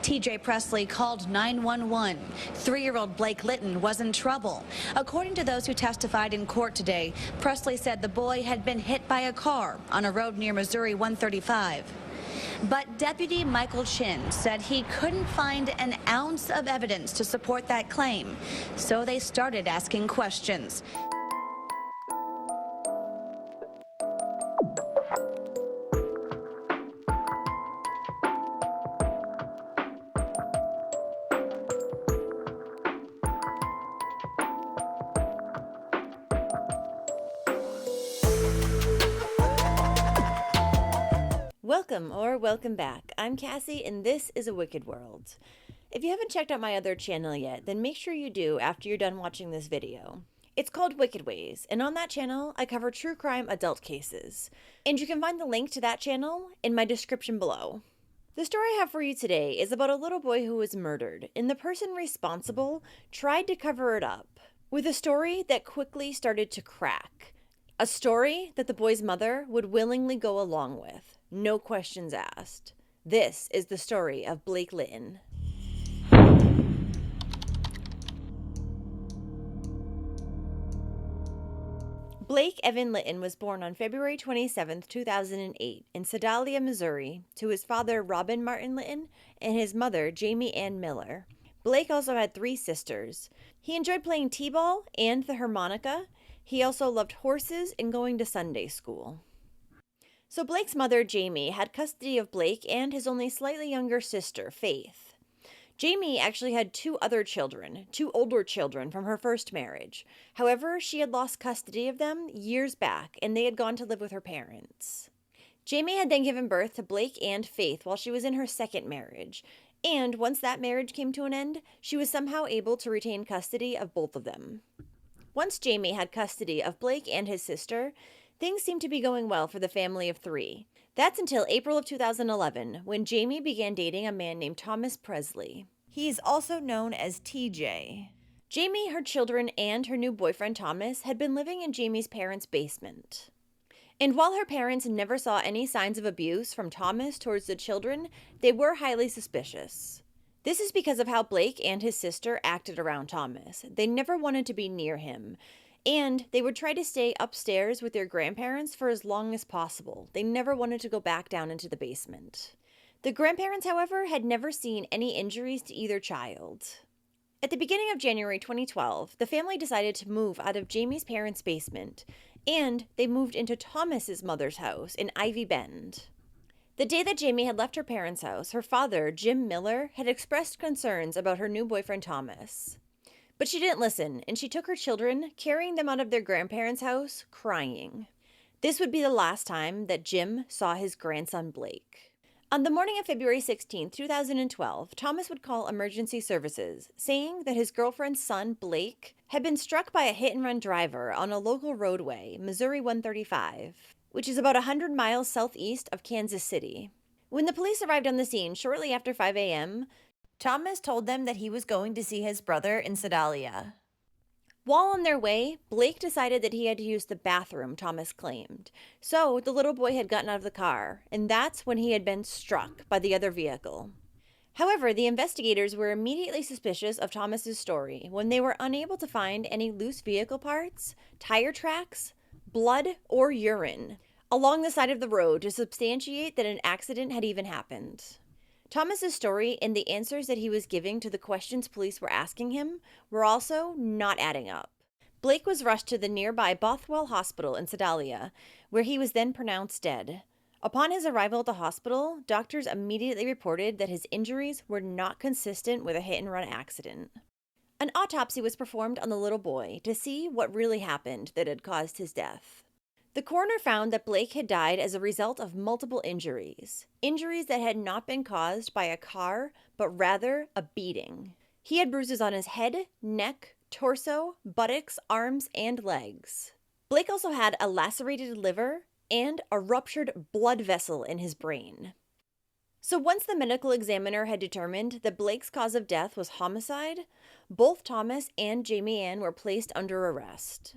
TJ Presley called 911. 3-year-old Blake Litton was in trouble. According to those who testified in court today, Presley said the boy had been hit by a car on a road near Missouri 135. But Deputy Michael Chin said he couldn't find an ounce of evidence to support that claim, so they started asking questions. Welcome back. I'm Cassie and this is A Wicked World. If you haven't checked out my other channel yet, then make sure you do after you're done watching this video. It's called Wicked Ways, and on that channel I cover true crime adult cases. And you can find the link to that channel in my description below. The story I have for you today is about a little boy who was murdered, and the person responsible tried to cover it up with a story that quickly started to crack. A story that the boy's mother would willingly go along with. No questions asked. This is the story of Blake Litton. Blake Evan Litton was born on February 27, 2008 in Sedalia, Missouri, to his father Robin Martin Litton and his mother Jamie Ann Miller. Blake also had 3 sisters. He enjoyed playing t-ball and the harmonica. He also loved horses and going to Sunday school. So Blake's mother, Jamie, had custody of Blake and his only slightly younger sister, Faith. Jamie actually had 2 other children, 2 older children from her first marriage. However, she had lost custody of them years back, and they had gone to live with her parents. Jamie had then given birth to Blake and Faith while she was in her second marriage, and once that marriage came to an end, she was somehow able to retain custody of both of them. Once Jamie had custody of Blake and his sister, things seemed to be going well for the family of 3. That's until April of 2011, when Jamie began dating a man named Thomas Presley. He is also known as TJ. Jamie, her children, and her new boyfriend Thomas had been living in Jamie's parents' basement. And while her parents never saw any signs of abuse from Thomas towards the children, they were highly suspicious. This is because of how Blake and his sister acted around Thomas. They never wanted to be near him. And they would try to stay upstairs with their grandparents for as long as possible. They never wanted to go back down into the basement. The grandparents, however, had never seen any injuries to either child. At the beginning of January 2012, the family decided to move out of Jamie's parents' basement, and they moved into Thomas's mother's house in Ivy Bend. The day that Jamie had left her parents' house, her father, Jim Miller, had expressed concerns about her new boyfriend Thomas. But she didn't listen, and she took her children, carrying them out of their grandparents' house, crying. This would be the last time that Jim saw his grandson Blake. On the morning of February 16, 2012, Thomas would call emergency services, saying that his girlfriend's son, Blake, had been struck by a hit-and-run driver on a local roadway, Missouri 135, which is about 100 miles southeast of Kansas City. When the police arrived on the scene shortly after 5 a.m., Thomas told them that he was going to see his brother in Sedalia. While on their way, Blake decided that he had to use the bathroom, Thomas claimed. So the little boy had gotten out of the car, and that's when he had been struck by the other vehicle. However, the investigators were immediately suspicious of Thomas's story when they were unable to find any loose vehicle parts, tire tracks, blood, or urine along the side of the road to substantiate that an accident had even happened. Thomas's story and the answers that he was giving to the questions police were asking him were also not adding up. Blake was rushed to the nearby Bothwell Hospital in Sedalia, where he was then pronounced dead. Upon his arrival at the hospital, doctors immediately reported that his injuries were not consistent with a hit-and-run accident. An autopsy was performed on the little boy to see what really happened that had caused his death. The coroner found that Blake had died as a result of multiple injuries that had not been caused by a car, but rather a beating. He had bruises on his head, neck, torso, buttocks, arms, and legs. Blake also had a lacerated liver and a ruptured blood vessel in his brain. So once the medical examiner had determined that Blake's cause of death was homicide, both Thomas and Jamie Ann were placed under arrest.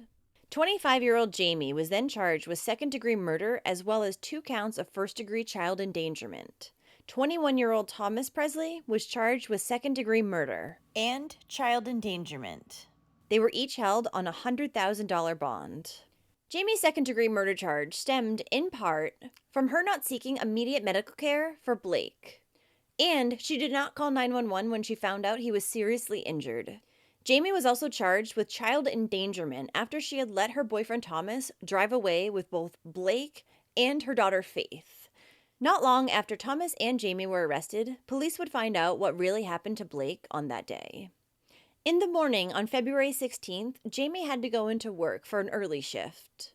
25-year-old Jamie was then charged with second-degree murder as well as 2 counts of first-degree child endangerment. 21-year-old Thomas Presley was charged with second-degree murder and child endangerment. They were each held on a $100,000 bond. Jamie's second-degree murder charge stemmed, in part, from her not seeking immediate medical care for Blake. And she did not call 911 when she found out he was seriously injured. Jamie was also charged with child endangerment after she had let her boyfriend Thomas drive away with both Blake and her daughter Faith. Not long after Thomas and Jamie were arrested, police would find out what really happened to Blake on that day. In the morning on February 16th, Jamie had to go into work for an early shift.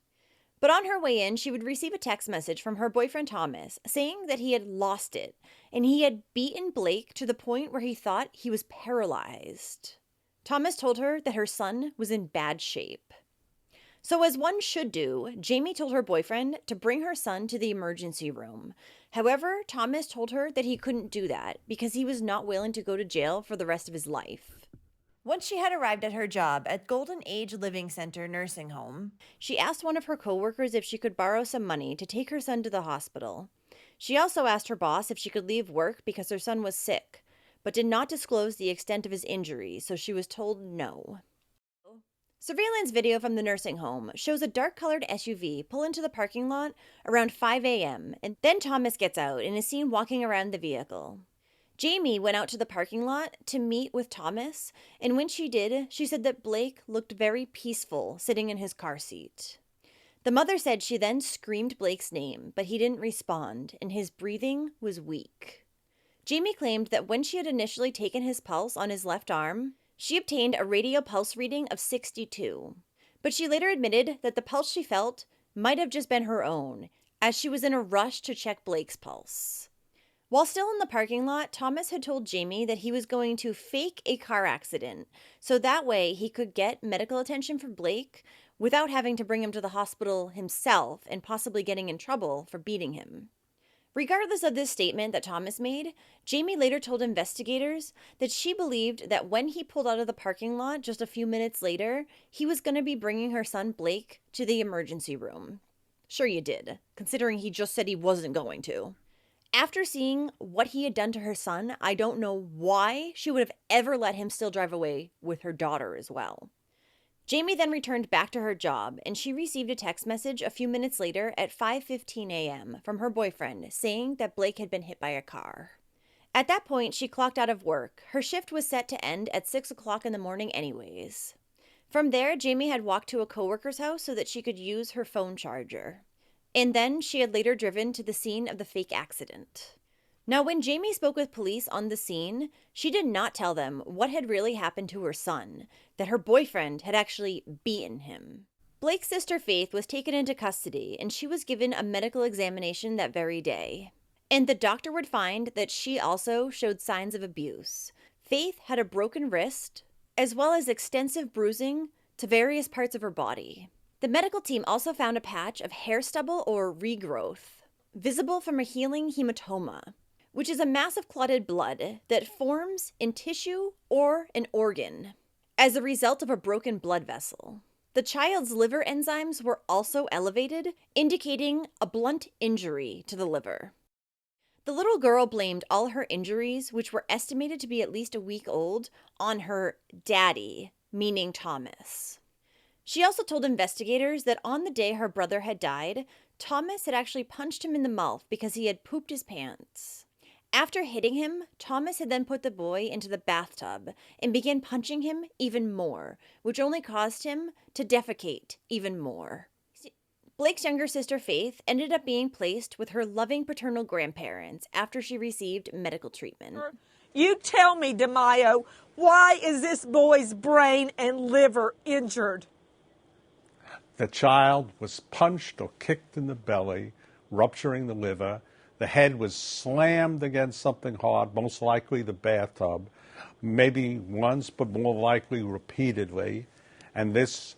But on her way in, she would receive a text message from her boyfriend Thomas saying that he had lost it and he had beaten Blake to the point where he thought he was paralyzed. Thomas told her that her son was in bad shape. So as one should do, Jamie told her boyfriend to bring her son to the emergency room. However, Thomas told her that he couldn't do that because he was not willing to go to jail for the rest of his life. Once she had arrived at her job at Golden Age Living Center nursing home, she asked one of her coworkers if she could borrow some money to take her son to the hospital. She also asked her boss if she could leave work because her son was sick, but did not disclose the extent of his injury, so she was told no. Surveillance video from the nursing home shows a dark-colored SUV pull into the parking lot around 5 a.m., and then Thomas gets out and is seen walking around the vehicle. Jamie went out to the parking lot to meet with Thomas, and when she did, she said that Blake looked very peaceful sitting in his car seat. The mother said she then screamed Blake's name, but he didn't respond, and his breathing was weak. Jamie claimed that when she had initially taken his pulse on his left arm, she obtained a radial pulse reading of 62, but she later admitted that the pulse she felt might have just been her own, as she was in a rush to check Blake's pulse. While still in the parking lot, Thomas had told Jamie that he was going to fake a car accident, so that way he could get medical attention for Blake without having to bring him to the hospital himself and possibly getting in trouble for beating him. Regardless of this statement that Thomas made, Jamie later told investigators that she believed that when he pulled out of the parking lot just a few minutes later, he was going to be bringing her son Blake to the emergency room. Sure you did, considering he just said he wasn't going to. After seeing what he had done to her son, I don't know why she would have ever let him still drive away with her daughter as well. Jamie then returned back to her job, and she received a text message a few minutes later at 5:15 a.m. from her boyfriend saying that Blake had been hit by a car. At that point, she clocked out of work. Her shift was set to end at 6 o'clock in the morning anyways. From there, Jamie had walked to a coworker's house so that she could use her phone charger. And then she had later driven to the scene of the fake accident. Now, when Jamie spoke with police on the scene, she did not tell them what had really happened to her son, that her boyfriend had actually beaten him. Blake's sister Faith was taken into custody, and she was given a medical examination that very day. And the doctor would find that she also showed signs of abuse. Faith had a broken wrist, as well as extensive bruising to various parts of her body. The medical team also found a patch of hair stubble or regrowth, visible from a healing hematoma, which is a mass of clotted blood that forms in tissue or an organ as a result of a broken blood vessel. The child's liver enzymes were also elevated, indicating a blunt injury to the liver. The little girl blamed all her injuries, which were estimated to be at least a week old, on her daddy, meaning Thomas. She also told investigators that on the day her brother had died, Thomas had actually punched him in the mouth because he had pooped his pants. After hitting him, Thomas had then put the boy into the bathtub and began punching him even more, which only caused him to defecate even more. Blake's younger sister Faith ended up being placed with her loving paternal grandparents after she received medical treatment. You tell me, DeMaio, why is this boy's brain and liver injured? The child was punched or kicked in the belly, rupturing the liver. The head was slammed against something hard, most likely the bathtub, maybe once, but more likely repeatedly. And this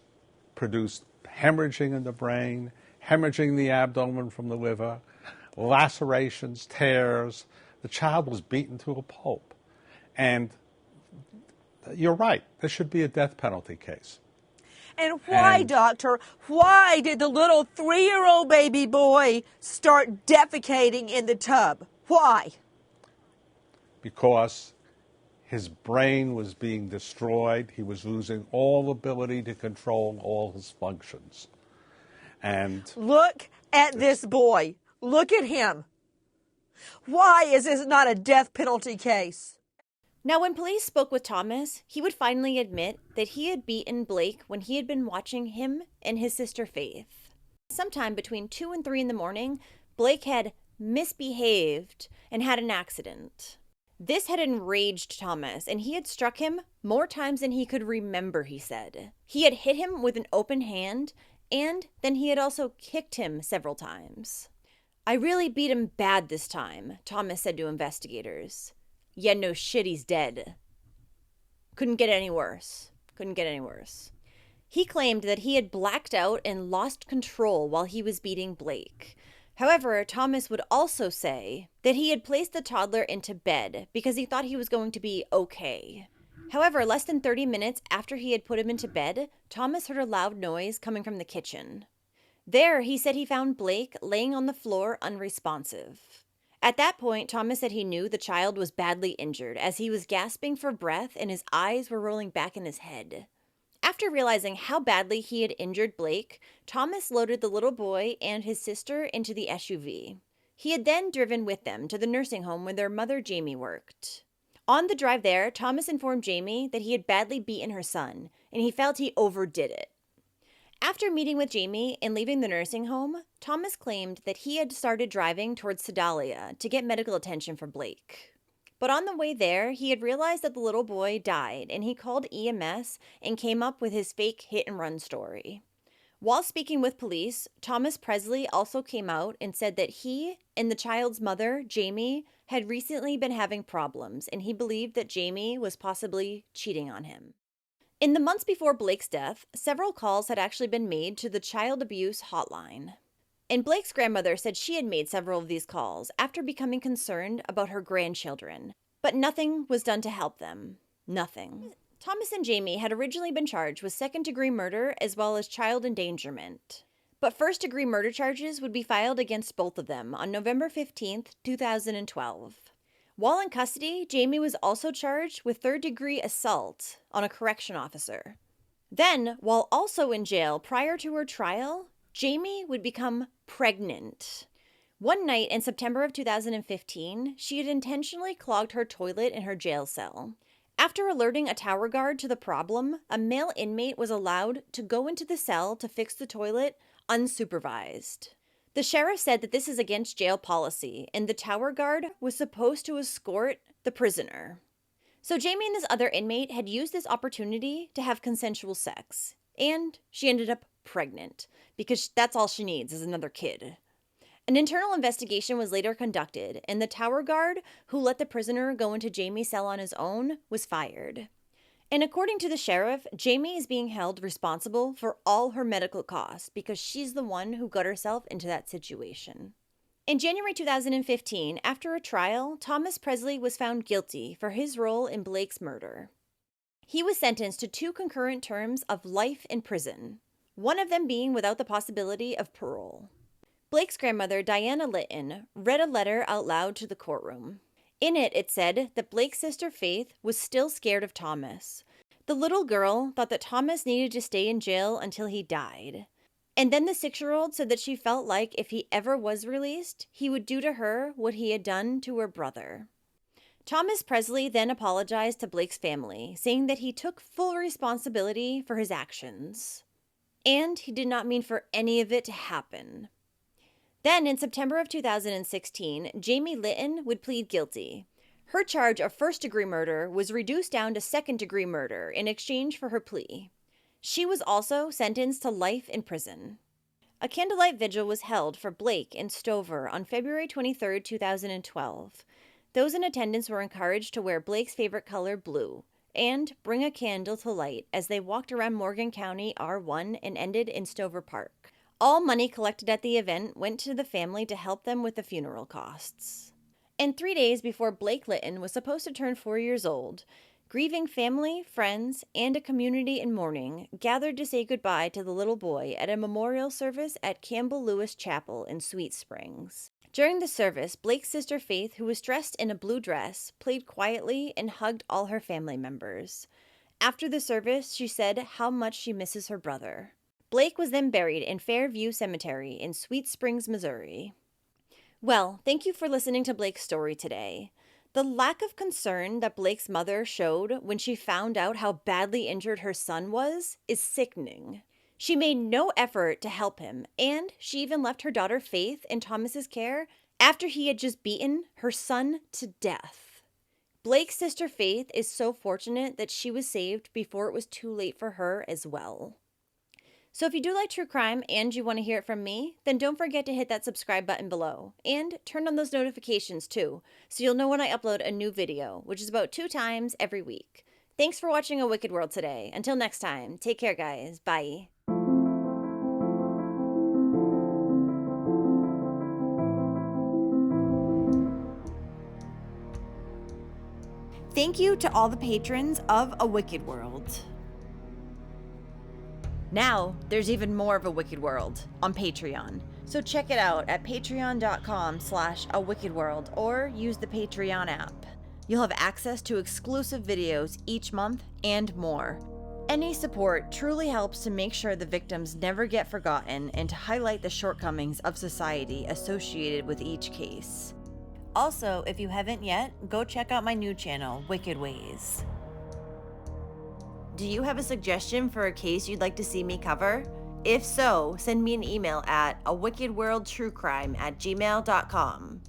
produced hemorrhaging in the brain, hemorrhaging the abdomen from the liver, lacerations, tears. The child was beaten to a pulp. And you're right, this should be a death penalty case. And why, doctor, why did the little 3-year-old baby boy start defecating in the tub? Why? because his brain was being destroyed. He was losing all ability to control all his functions. And Look at this boy. Look at him. Why is this not a death penalty case? Now, when police spoke with Thomas, he would finally admit that he had beaten Blake when he had been watching him and his sister Faith. Sometime between 2 and 3 in the morning, Blake had misbehaved and had an accident. This had enraged Thomas, and he had struck him more times than he could remember, he said. He had hit him with an open hand, and then he had also kicked him several times. "I really beat him bad this time," Thomas said to investigators. "Yeah, no shit, he's dead. Couldn't get any worse. Couldn't get any worse." He claimed that he had blacked out and lost control while he was beating Blake. However, Thomas would also say that he had placed the toddler into bed because he thought he was going to be okay. However, less than 30 minutes after he had put him into bed, Thomas heard a loud noise coming from the kitchen. There, he said he found Blake laying on the floor unresponsive. At that point, Thomas said he knew the child was badly injured as he was gasping for breath and his eyes were rolling back in his head. After realizing how badly he had injured Blake, Thomas loaded the little boy and his sister into the SUV. He had then driven with them to the nursing home where their mother, Jamie, worked. On the drive there, Thomas informed Jamie that he had badly beaten her son, and he felt he overdid it. After meeting with Jamie and leaving the nursing home, Thomas claimed that he had started driving towards Sedalia to get medical attention for Blake. But on the way there, he had realized that the little boy died, and he called EMS and came up with his fake hit-and-run story. While speaking with police, Thomas Presley also came out and said that he and the child's mother, Jamie, had recently been having problems, and he believed that Jamie was possibly cheating on him. In the months before Blake's death, several calls had actually been made to the child abuse hotline. And Blake's grandmother said she had made several of these calls after becoming concerned about her grandchildren, but nothing was done to help them. Nothing. Thomas and Jamie had originally been charged with second-degree murder as well as child endangerment. But first-degree murder charges would be filed against both of them on November 15th, 2012. While in custody, Jamie was also charged with third-degree assault on a correction officer. Then, while also in jail prior to her trial, Jamie would become pregnant. One night in September of 2015, she had intentionally clogged her toilet in her jail cell. After alerting a tower guard to the problem, a male inmate was allowed to go into the cell to fix the toilet unsupervised. The sheriff said that this is against jail policy, and the tower guard was supposed to escort the prisoner. So Jamie and this other inmate had used this opportunity to have consensual sex, and she ended up pregnant, because that's all she needs is another kid. An internal investigation was later conducted, and the tower guard who let the prisoner go into Jamie's cell on his own was fired. And according to the sheriff, Jamie is being held responsible for all her medical costs because she's the one who got herself into that situation. In January 2015, after a trial, Thomas Presley was found guilty for his role in Blake's murder. He was sentenced to 2 concurrent terms of life in prison, one of them being without the possibility of parole. Blake's grandmother, Diana Litton, read a letter out loud to the courtroom. In it, it said that Blake's sister Faith was still scared of Thomas. The little girl thought that Thomas needed to stay in jail until he died. And then the 6-year-old said that she felt like if he ever was released, he would do to her what he had done to her brother. Thomas Presley then apologized to Blake's family, saying that he took full responsibility for his actions. And he did not mean for any of it to happen. Then, in September of 2016, Jamie Litton would plead guilty. Her charge of first-degree murder was reduced down to second-degree murder in exchange for her plea. She was also sentenced to life in prison. A candlelight vigil was held for Blake in Stover on February 23, 2012. Those in attendance were encouraged to wear Blake's favorite color, blue, and bring a candle to light as they walked around Morgan County R1 and ended in Stover Park. All money collected at the event went to the family to help them with the funeral costs. And 3 days before Blake Litton was supposed to turn 4 years old, Grieving family, friends, and a community in mourning gathered to say goodbye to the little boy at a memorial service at Campbell Lewis Chapel in Sweet Springs. During the service, Blake's sister Faith, who was dressed in a blue dress, played quietly and hugged all her family members. After the service, she said how much she misses her brother. Blake was then buried in Fairview Cemetery in Sweet Springs, Missouri. Well, thank you for listening to Blake's story today. The lack of concern that Blake's mother showed when she found out how badly injured her son was is sickening. She made no effort to help him, and she even left her daughter Faith in Thomas's care after he had just beaten her son to death. Blake's sister Faith is so fortunate that she was saved before it was too late for her as well. So if you do like true crime and you want to hear it from me, then don't forget to hit that subscribe button below and turn on those notifications too, so you'll know when I upload a new video, which is about 2 times every week. Thanks for watching A Wicked World today. Until next time, take care guys. Bye. Thank you to all the patrons of A Wicked World. Now, there's even more of A Wicked World on Patreon. So check it out at patreon.com/awickedworld or use the Patreon app. You'll have access to exclusive videos each month and more. Any support truly helps to make sure the victims never get forgotten and to highlight the shortcomings of society associated with each case. Also, if you haven't yet, go check out my new channel, Wicked Ways. Do you have a suggestion for a case you'd like to see me cover? If so, send me an email at awickedworldtruecrime@gmail.com.